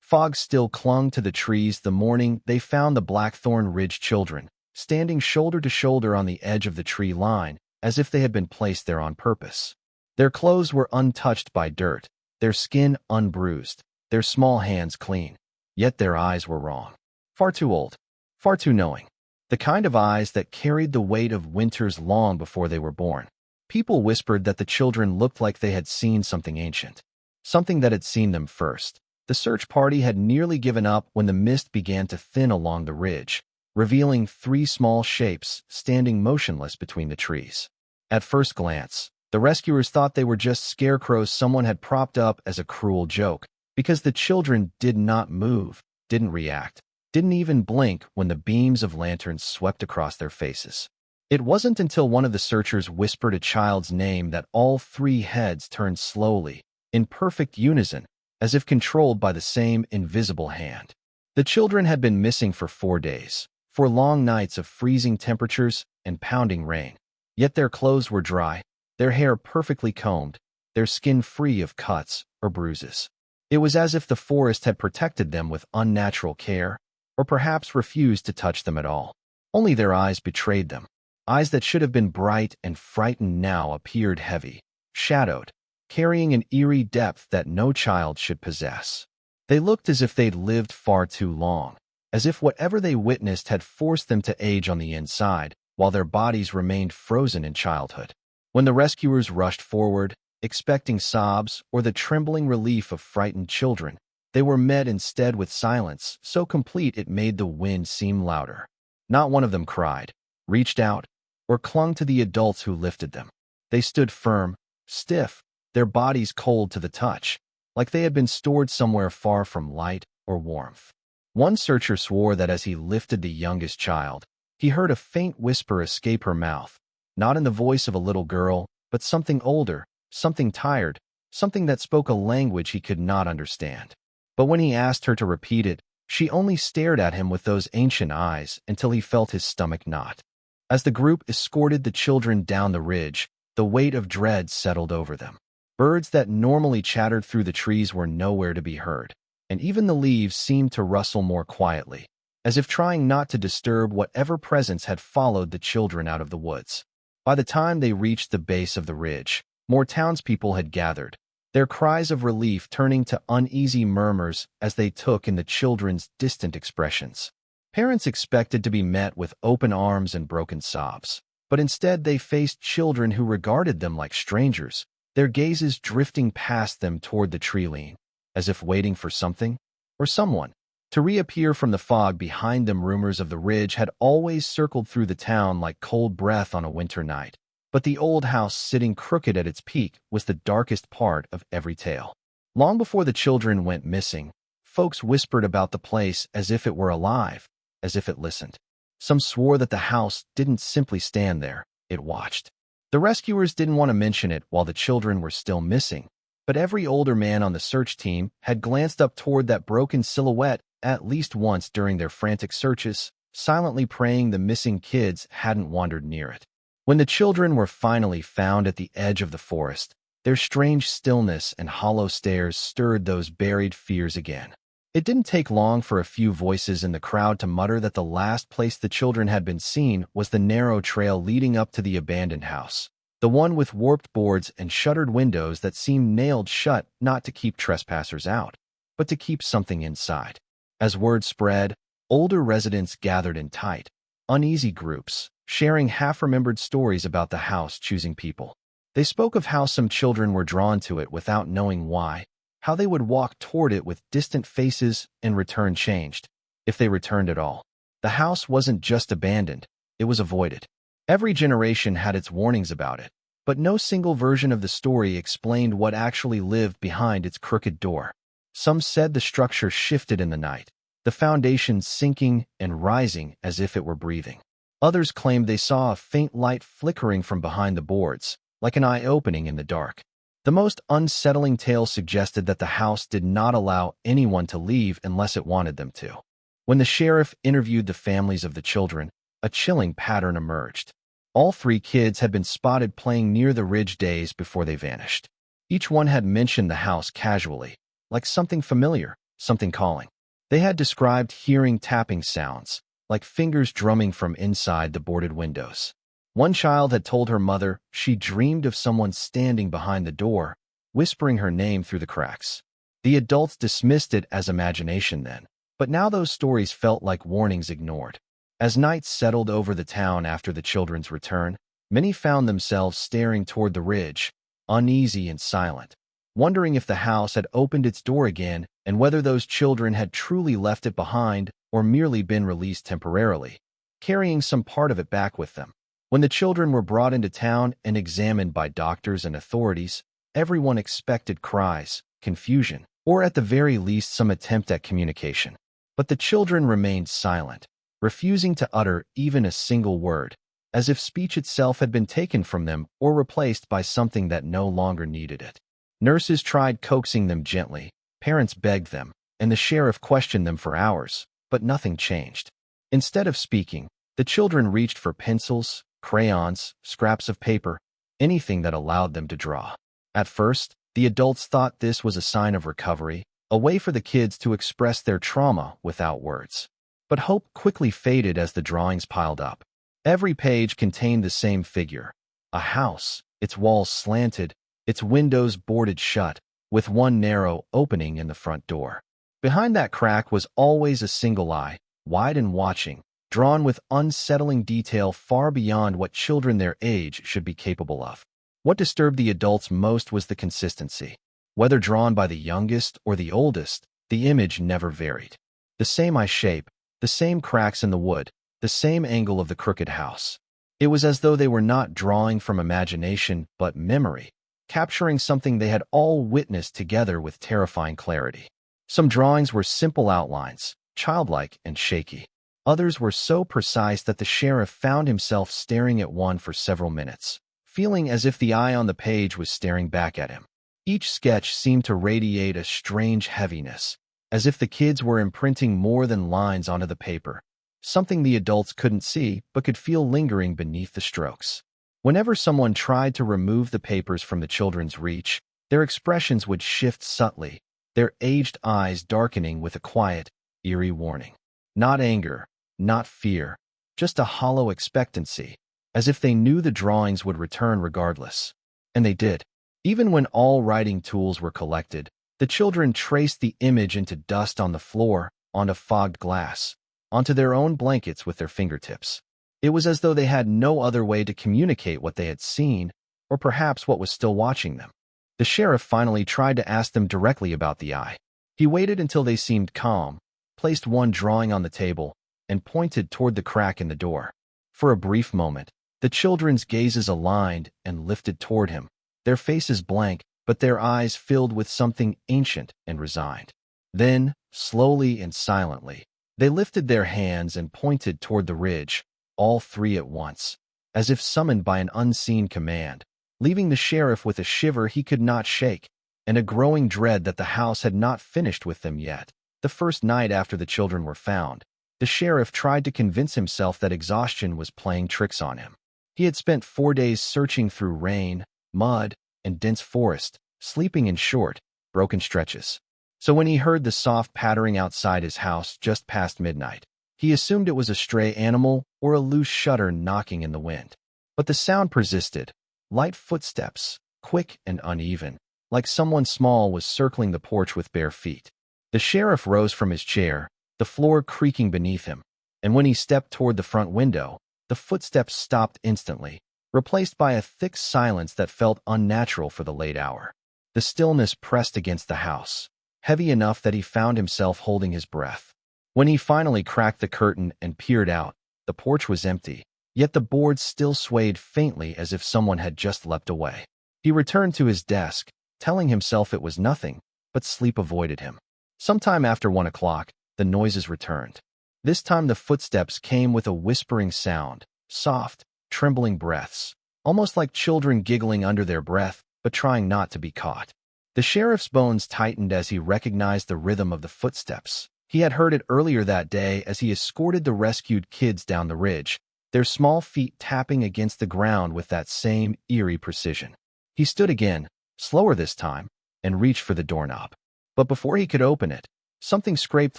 Fog still clung to the trees the morning they found the Blackthorn Ridge children, standing shoulder to shoulder on the edge of the tree line, as if they had been placed there on purpose. Their clothes were untouched by dirt, their skin unbruised, their small hands clean. Yet their eyes were wrong. Far too old, far too knowing. The kind of eyes that carried the weight of winters long before they were born. People whispered that the children looked like they had seen something ancient, something that had seen them first. The search party had nearly given up when the mist began to thin along the ridge, revealing 3 small shapes standing motionless between the trees. At first glance, the rescuers thought they were just scarecrows someone had propped up as a cruel joke, because the children did not move, didn't react, didn't even blink when the beams of lanterns swept across their faces. It wasn't until one of the searchers whispered a child's name that all 3 heads turned slowly, in perfect unison, as if controlled by the same invisible hand. The children had been missing for 4 days, 4 long nights of freezing temperatures and pounding rain. Yet their clothes were dry, their hair perfectly combed, their skin free of cuts or bruises. It was as if the forest had protected them with unnatural care, or perhaps refused to touch them at all. Only their eyes betrayed them. Eyes that should have been bright and frightened now appeared heavy, shadowed, carrying an eerie depth that no child should possess. They looked as if they'd lived far too long, as if whatever they witnessed had forced them to age on the inside, while their bodies remained frozen in childhood. When the rescuers rushed forward, expecting sobs or the trembling relief of frightened children, they were met instead with silence so complete it made the wind seem louder. Not one of them cried, reached out, or clung to the adults who lifted them. They stood firm, stiff, their bodies cold to the touch, like they had been stored somewhere far from light or warmth. One searcher swore that as he lifted the youngest child, he heard a faint whisper escape her mouth, not in the voice of a little girl, but something older, something tired, something that spoke a language he could not understand. But when he asked her to repeat it, she only stared at him with those ancient eyes until he felt his stomach knot. As the group escorted the children down the ridge, the weight of dread settled over them. Birds that normally chattered through the trees were nowhere to be heard, and even the leaves seemed to rustle more quietly, as if trying not to disturb whatever presence had followed the children out of the woods. By the time they reached the base of the ridge, more townspeople had gathered, their cries of relief turning to uneasy murmurs as they took in the children's distant expressions. Parents expected to be met with open arms and broken sobs, but instead they faced children who regarded them like strangers, their gazes drifting past them toward the tree line, as if waiting for something or someone to reappear from the fog behind them. Rumors of the ridge had always circled through the town like cold breath on a winter night, but the old house sitting crooked at its peak was the darkest part of every tale. Long before the children went missing, folks whispered about the place as if it were alive, as if it listened. Some swore that the house didn't simply stand there, it watched. The rescuers didn't want to mention it while the children were still missing, but every older man on the search team had glanced up toward that broken silhouette at least once during their frantic searches, silently praying the missing kids hadn't wandered near it. When the children were finally found at the edge of the forest, their strange stillness and hollow stares stirred those buried fears again. It didn't take long for a few voices in the crowd to mutter that the last place the children had been seen was the narrow trail leading up to the abandoned house, the one with warped boards and shuttered windows that seemed nailed shut not to keep trespassers out, but to keep something inside. As word spread, older residents gathered in tight, uneasy groups, sharing half-remembered stories about the house choosing people. They spoke of how some children were drawn to it without knowing why, how they would walk toward it with distant faces and return changed, if they returned at all. The house wasn't just abandoned, it was avoided. Every generation had its warnings about it, but no single version of the story explained what actually lived behind its crooked door. Some said the structure shifted in the night, the foundation sinking and rising as if it were breathing. Others claimed they saw a faint light flickering from behind the boards, like an eye opening in the dark. The most unsettling tale suggested that the house did not allow anyone to leave unless it wanted them to. When the sheriff interviewed the families of the children, a chilling pattern emerged. All 3 kids had been spotted playing near the ridge days before they vanished. Each one had mentioned the house casually, like something familiar, something calling. They had described hearing tapping sounds, like fingers drumming from inside the boarded windows. One child had told her mother she dreamed of someone standing behind the door, whispering her name through the cracks. The adults dismissed it as imagination then, but now those stories felt like warnings ignored. As night settled over the town after the children's return, many found themselves staring toward the ridge, uneasy and silent, wondering if the house had opened its door again and whether those children had truly left it behind or merely been released temporarily, carrying some part of it back with them. When the children were brought into town and examined by doctors and authorities, everyone expected cries, confusion, or at the very least some attempt at communication. But the children remained silent, refusing to utter even a single word, as if speech itself had been taken from them or replaced by something that no longer needed it. Nurses tried coaxing them gently, parents begged them, and the sheriff questioned them for hours, but nothing changed. Instead of speaking, the children reached for pencils, crayons, scraps of paper, anything that allowed them to draw. At first, the adults thought this was a sign of recovery, a way for the kids to express their trauma without words. But hope quickly faded as the drawings piled up. Every page contained the same figure: a house, its walls slanted, its windows boarded shut, with one narrow opening in the front door. Behind that crack was always a single eye, wide and watching, drawn with unsettling detail far beyond what children their age should be capable of. What disturbed the adults most was the consistency. Whether drawn by the youngest or the oldest, the image never varied. The same eye shape, the same cracks in the wood, the same angle of the crooked house. It was as though they were not drawing from imagination but memory, capturing something they had all witnessed together with terrifying clarity. Some drawings were simple outlines, childlike and shaky. Others were so precise that the sheriff found himself staring at one for several minutes, feeling as if the eye on the page was staring back at him. Each sketch seemed to radiate a strange heaviness, as if the kids were imprinting more than lines onto the paper, something the adults couldn't see but could feel lingering beneath the strokes. Whenever someone tried to remove the papers from the children's reach, their expressions would shift subtly, their aged eyes darkening with a quiet, eerie warning. Not anger, not fear, just a hollow expectancy, as if they knew the drawings would return regardless. And they did. Even when all writing tools were collected, the children traced the image into dust on the floor, onto fogged glass, onto their own blankets with their fingertips. It was as though they had no other way to communicate what they had seen, or perhaps what was still watching them. The sheriff finally tried to ask them directly about the eye. He waited until they seemed calm, placed one drawing on the table, and pointed toward the crack in the door. For a brief moment, the children's gazes aligned and lifted toward him, their faces blank, but their eyes filled with something ancient and resigned. Then, slowly and silently, they lifted their hands and pointed toward the ridge, all three at once, as if summoned by an unseen command, leaving the sheriff with a shiver he could not shake, and a growing dread that the house had not finished with them yet. The first night after the children were found, the sheriff tried to convince himself that exhaustion was playing tricks on him. He had spent 4 days searching through rain, mud, and dense forest, sleeping in short, broken stretches. So when he heard the soft pattering outside his house just past midnight, he assumed it was a stray animal or a loose shutter knocking in the wind. But the sound persisted, light footsteps, quick and uneven, like someone small was circling the porch with bare feet. The sheriff rose from his chair, the floor creaking beneath him, and when he stepped toward the front window, the footsteps stopped instantly, replaced by a thick silence that felt unnatural for the late hour. The stillness pressed against the house, heavy enough that he found himself holding his breath. When he finally cracked the curtain and peered out, the porch was empty, yet the boards still swayed faintly as if someone had just leapt away. He returned to his desk, telling himself it was nothing, but sleep avoided him. Sometime after 1 o'clock, the noises returned. This time the footsteps came with a whispering sound, soft, trembling breaths, almost like children giggling under their breath, but trying not to be caught. The sheriff's bones tightened as he recognized the rhythm of the footsteps. He had heard it earlier that day as he escorted the rescued kids down the ridge, their small feet tapping against the ground with that same eerie precision. He stood again, slower this time, and reached for the doorknob. But before he could open it, Something scraped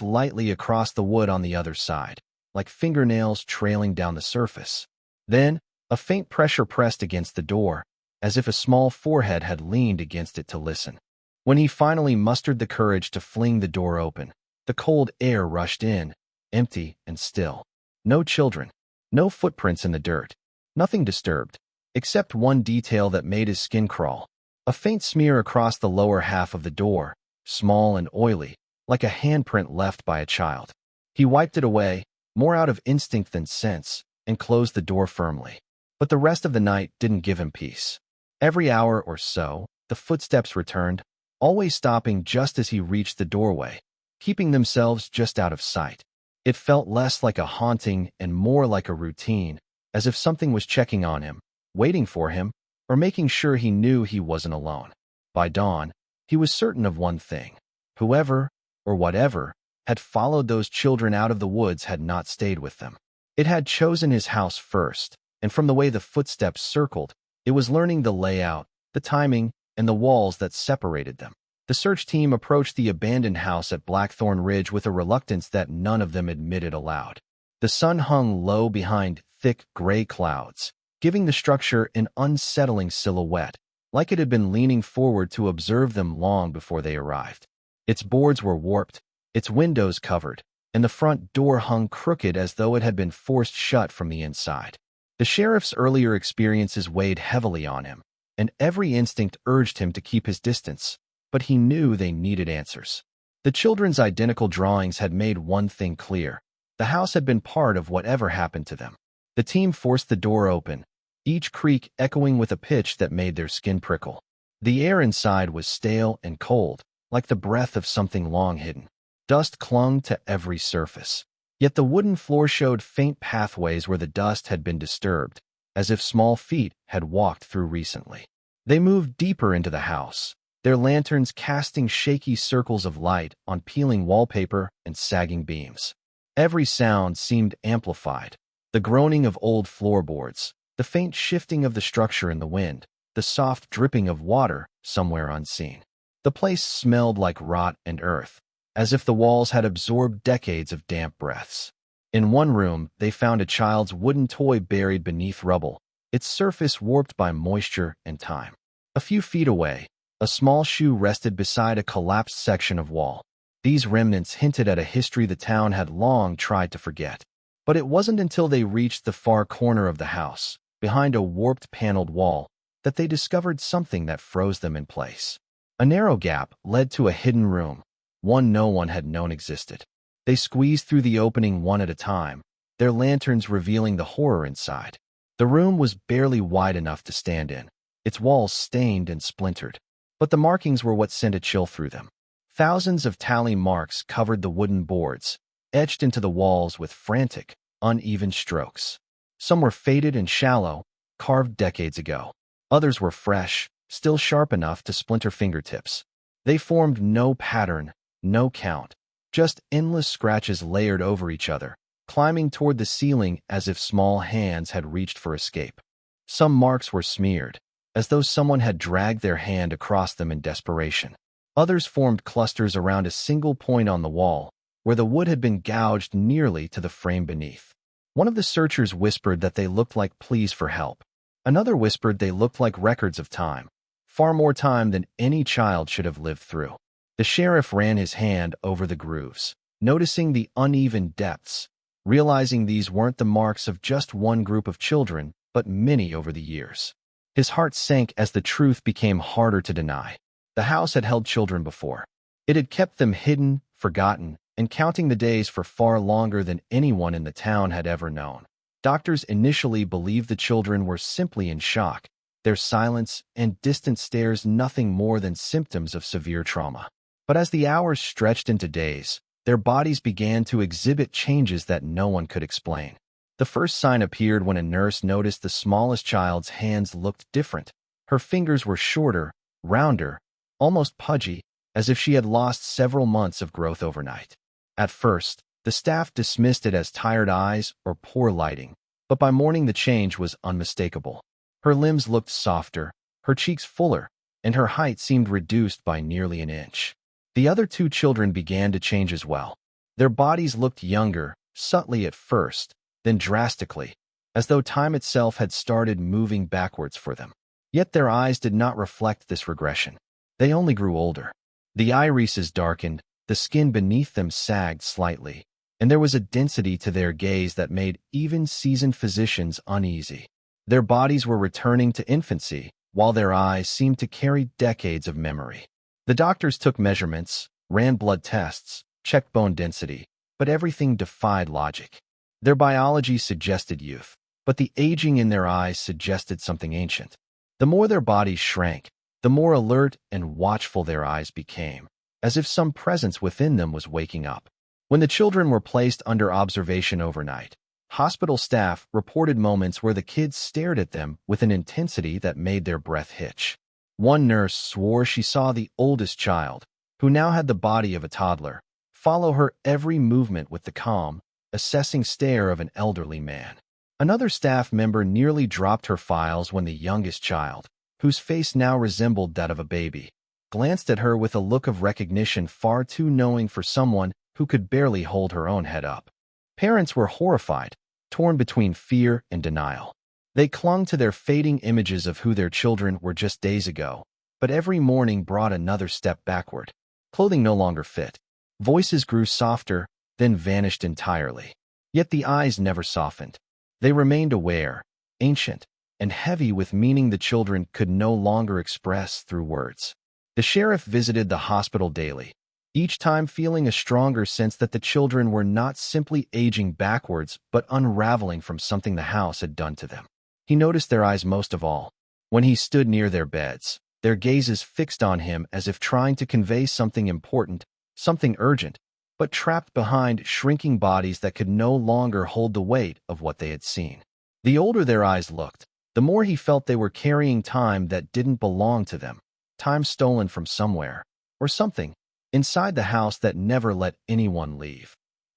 lightly across the wood on the other side, like fingernails trailing down the surface. Then, a faint pressure pressed against the door, as if a small forehead had leaned against it to listen. When he finally mustered the courage to fling the door open, the cold air rushed in, empty and still. No children, no footprints in the dirt, nothing disturbed, except one detail that made his skin crawl. A faint smear across the lower half of the door, small and oily, like a handprint left by a child. He wiped it away, more out of instinct than sense, and closed the door firmly. But the rest of the night didn't give him peace. Every hour or so, the footsteps returned, always stopping just as he reached the doorway, keeping themselves just out of sight. It felt less like a haunting and more like a routine, as if something was checking on him, waiting for him, or making sure he knew he wasn't alone. By dawn, he was certain of one thing. Whoever, or whatever, had followed those children out of the woods had not stayed with them. It had chosen his house first, and from the way the footsteps circled, it was learning the layout, the timing, and the walls that separated them. The search team approached the abandoned house at Blackthorn Ridge with a reluctance that none of them admitted aloud. The sun hung low behind thick gray clouds, giving the structure an unsettling silhouette, like it had been leaning forward to observe them long before they arrived. Its boards were warped, its windows covered, and the front door hung crooked as though it had been forced shut from the inside. The sheriff's earlier experiences weighed heavily on him, and every instinct urged him to keep his distance, but he knew they needed answers. The children's identical drawings had made one thing clear. The house had been part of whatever happened to them. The team forced the door open, each creak echoing with a pitch that made their skin prickle. The air inside was stale and cold, like the breath of something long hidden. Dust clung to every surface. Yet the wooden floor showed faint pathways where the dust had been disturbed, as if small feet had walked through recently. They moved deeper into the house, their lanterns casting shaky circles of light on peeling wallpaper and sagging beams. Every sound seemed amplified. The groaning of old floorboards, the faint shifting of the structure in the wind, the soft dripping of water somewhere unseen. The place smelled like rot and earth, as if the walls had absorbed decades of damp breaths. In one room, they found a child's wooden toy buried beneath rubble, its surface warped by moisture and time. A few feet away, a small shoe rested beside a collapsed section of wall. These remnants hinted at a history the town had long tried to forget. But it wasn't until they reached the far corner of the house, behind a warped paneled wall, that they discovered something that froze them in place. A narrow gap led to a hidden room, one no one had known existed. They squeezed through the opening one at a time, their lanterns revealing the horror inside. The room was barely wide enough to stand in, its walls stained and splintered. But the markings were what sent a chill through them. Thousands of tally marks covered the wooden boards, etched into the walls with frantic, uneven strokes. Some were faded and shallow, carved decades ago. Others were fresh, still sharp enough to splinter fingertips. They formed no pattern, no count, just endless scratches layered over each other, climbing toward the ceiling as if small hands had reached for escape. Some marks were smeared, as though someone had dragged their hand across them in desperation. Others formed clusters around a single point on the wall, where the wood had been gouged nearly to the frame beneath. One of the searchers whispered that they looked like pleas for help. Another whispered they looked like records of time, far more time than any child should have lived through. The sheriff ran his hand over the grooves, noticing the uneven depths, realizing these weren't the marks of just one group of children, but many over the years. His heart sank as the truth became harder to deny. The house had held children before. It had kept them hidden, forgotten, and counting the days for far longer than anyone in the town had ever known. Doctors initially believed the children were simply in shock, their silence and distant stares nothing more than symptoms of severe trauma. But as the hours stretched into days, their bodies began to exhibit changes that no one could explain. The first sign appeared when a nurse noticed the smallest child's hands looked different. Her fingers were shorter, rounder, almost pudgy, as if she had lost several months of growth overnight. At first, the staff dismissed it as tired eyes or poor lighting, but by morning the change was unmistakable. Her limbs looked softer, her cheeks fuller, and her height seemed reduced by nearly an inch. The other two children began to change as well. Their bodies looked younger, subtly at first, then drastically, as though time itself had started moving backwards for them. Yet their eyes did not reflect this regression. They only grew older. The irises darkened, the skin beneath them sagged slightly, and there was a density to their gaze that made even seasoned physicians uneasy. Their bodies were returning to infancy, while their eyes seemed to carry decades of memory. The doctors took measurements, ran blood tests, checked bone density, but everything defied logic. Their biology suggested youth, but the aging in their eyes suggested something ancient. The more their bodies shrank, the more alert and watchful their eyes became, as if some presence within them was waking up. When the children were placed under observation overnight, hospital staff reported moments where the kids stared at them with an intensity that made their breath hitch. One nurse swore she saw the oldest child, who now had the body of a toddler, follow her every movement with the calm, assessing stare of an elderly man. Another staff member nearly dropped her files when the youngest child, whose face now resembled that of a baby, glanced at her with a look of recognition far too knowing for someone who could barely hold her own head up. Parents were horrified, torn between fear and denial. They clung to their fading images of who their children were just days ago, but every morning brought another step backward. Clothing no longer fit. Voices grew softer, then vanished entirely. Yet the eyes never softened. They remained aware, ancient, and heavy with meaning the children could no longer express through words. The sheriff visited the hospital daily, each time feeling a stronger sense that the children were not simply aging backwards but unraveling from something the house had done to them. He noticed their eyes most of all. When he stood near their beds, their gazes fixed on him as if trying to convey something important, something urgent, but trapped behind shrinking bodies that could no longer hold the weight of what they had seen. The older their eyes looked, the more he felt they were carrying time that didn't belong to them, time stolen from somewhere, or something, inside the house that never let anyone leave.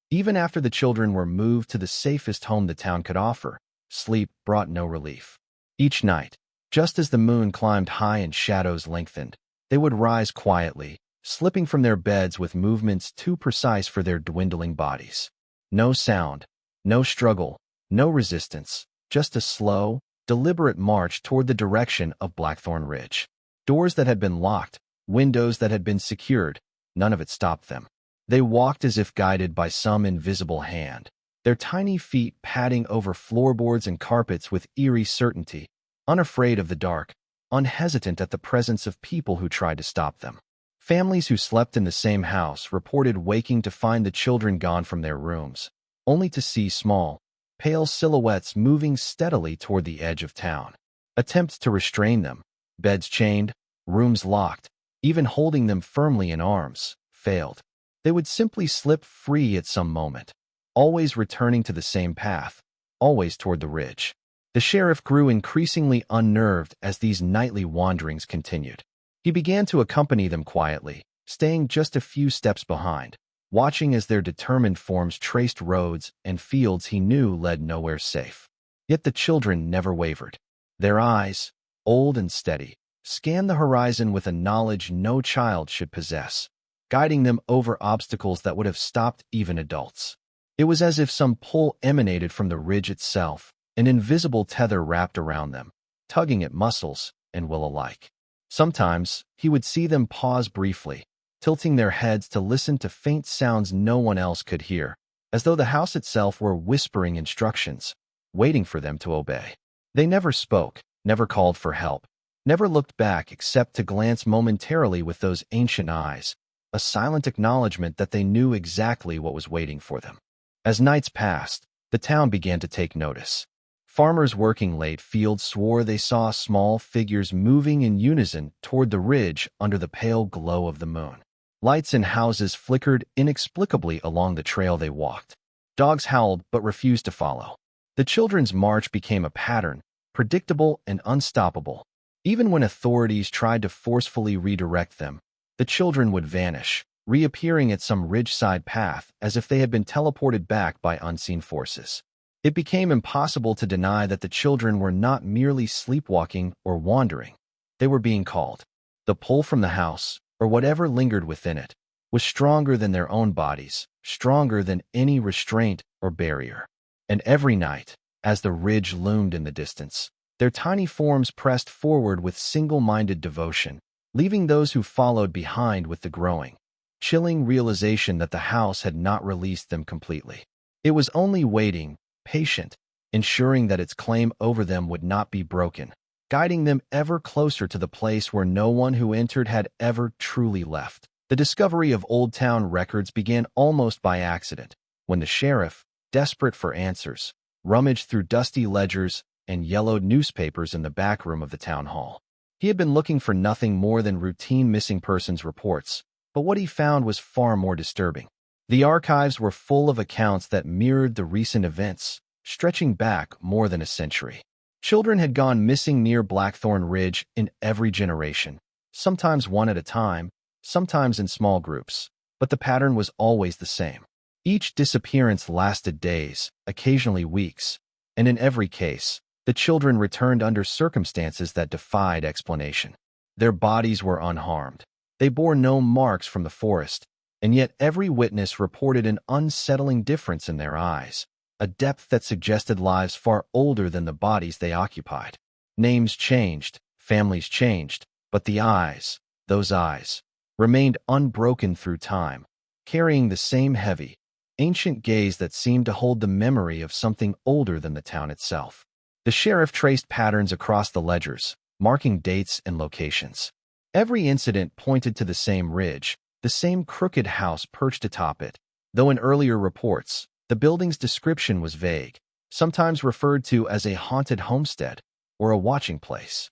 Even after the children were moved to the safest home the town could offer, sleep brought no relief. Each night, just as the moon climbed high and shadows lengthened, they would rise quietly, slipping from their beds with movements too precise for their dwindling bodies. No sound, no struggle, no resistance, just a slow, deliberate march toward the direction of Blackthorn Ridge. Doors that had been locked, windows that had been secured, none of it stopped them. They walked as if guided by some invisible hand, their tiny feet padding over floorboards and carpets with eerie certainty, unafraid of the dark, unhesitant at the presence of people who tried to stop them. Families who slept in the same house reported waking to find the children gone from their rooms, only to see small, pale silhouettes moving steadily toward the edge of town. Attempts to restrain them, beds chained, rooms locked, even holding them firmly in arms, failed. They would simply slip free at some moment, always returning to the same path, always toward the ridge. The sheriff grew increasingly unnerved as these nightly wanderings continued. He began to accompany them quietly, staying just a few steps behind, watching as their determined forms traced roads and fields he knew led nowhere safe. Yet the children never wavered. Their eyes, old and steady, scanned the horizon with a knowledge no child should possess, guiding them over obstacles that would have stopped even adults. It was as if some pull emanated from the ridge itself, an invisible tether wrapped around them, tugging at muscles and will alike. Sometimes, he would see them pause briefly, tilting their heads to listen to faint sounds no one else could hear, as though the house itself were whispering instructions, waiting for them to obey. They never spoke, never called for help, never looked back except to glance momentarily with those ancient eyes, a silent acknowledgement that they knew exactly what was waiting for them. As nights passed, the town began to take notice. Farmers working late fields swore they saw small figures moving in unison toward the ridge under the pale glow of the moon. Lights in houses flickered inexplicably along the trail they walked. Dogs howled but refused to follow. The children's march became a pattern, predictable and unstoppable. Even when authorities tried to forcefully redirect them, the children would vanish, reappearing at some ridgeside path as if they had been teleported back by unseen forces. It became impossible to deny that the children were not merely sleepwalking or wandering. They were being called. The pull from the house, or whatever lingered within it, was stronger than their own bodies, stronger than any restraint or barrier. And every night, as the ridge loomed in the distance, their tiny forms pressed forward with single-minded devotion, leaving those who followed behind with the growing, chilling realization that the house had not released them completely. It was only waiting, patient, ensuring that its claim over them would not be broken, guiding them ever closer to the place where no one who entered had ever truly left. The discovery of Old Town records began almost by accident, when the sheriff, desperate for answers, rummaged through dusty ledgers and yellowed newspapers in the back room of the town hall. He had been looking for nothing more than routine missing persons reports, but what he found was far more disturbing. The archives were full of accounts that mirrored the recent events, stretching back more than a century. Children had gone missing near Blackthorn Ridge in every generation, sometimes one at a time, sometimes in small groups, but the pattern was always the same. Each disappearance lasted days, occasionally weeks, and in every case, the children returned under circumstances that defied explanation. Their bodies were unharmed. They bore no marks from the forest, and yet every witness reported an unsettling difference in their eyes, a depth that suggested lives far older than the bodies they occupied. Names changed, families changed, but the eyes, those eyes, remained unbroken through time, carrying the same heavy, ancient gaze that seemed to hold the memory of something older than the town itself. The sheriff traced patterns across the ledgers, marking dates and locations. Every incident pointed to the same ridge, the same crooked house perched atop it, though in earlier reports, the building's description was vague, sometimes referred to as a haunted homestead or a watching place.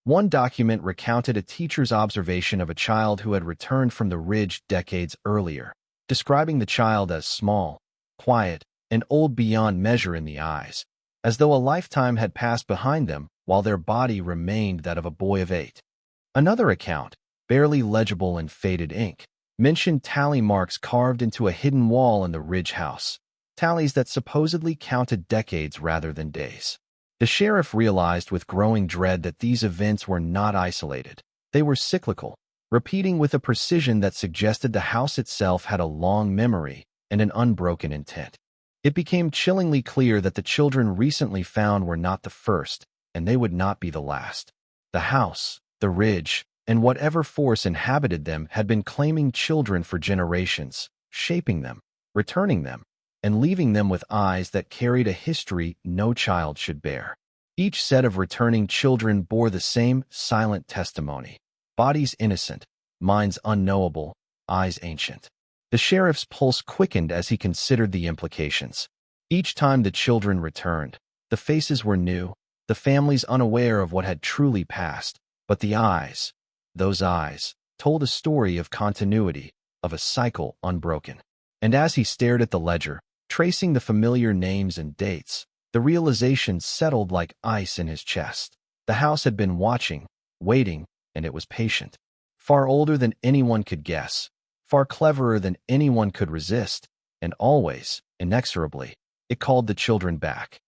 One document recounted a teacher's observation of a child who had returned from the ridge decades earlier, describing the child as small, quiet, and old beyond measure in the eyes, as though a lifetime had passed behind them while their body remained that of a boy of 8. Another account, barely legible in faded ink, mentioned tally marks carved into a hidden wall in the ridge house, tallies that supposedly counted decades rather than days. The sheriff realized with growing dread that these events were not isolated. They were cyclical, repeating with a precision that suggested the house itself had a long memory and an unbroken intent. It became chillingly clear that the children recently found were not the first, and they would not be the last. The house, the ridge, and whatever force inhabited them had been claiming children for generations, shaping them, returning them, and leaving them with eyes that carried a history no child should bear. Each set of returning children bore the same silent testimony: bodies innocent, minds unknowable, eyes ancient. The sheriff's pulse quickened as he considered the implications. Each time the children returned, the faces were new, the families unaware of what had truly passed, but the eyes, those eyes, told a story of continuity, of a cycle unbroken. And as he stared at the ledger, tracing the familiar names and dates, the realization settled like ice in his chest. The house had been watching, waiting, and it was patient. Far older than anyone could guess, far cleverer than anyone could resist, and always, inexorably, it called the children back.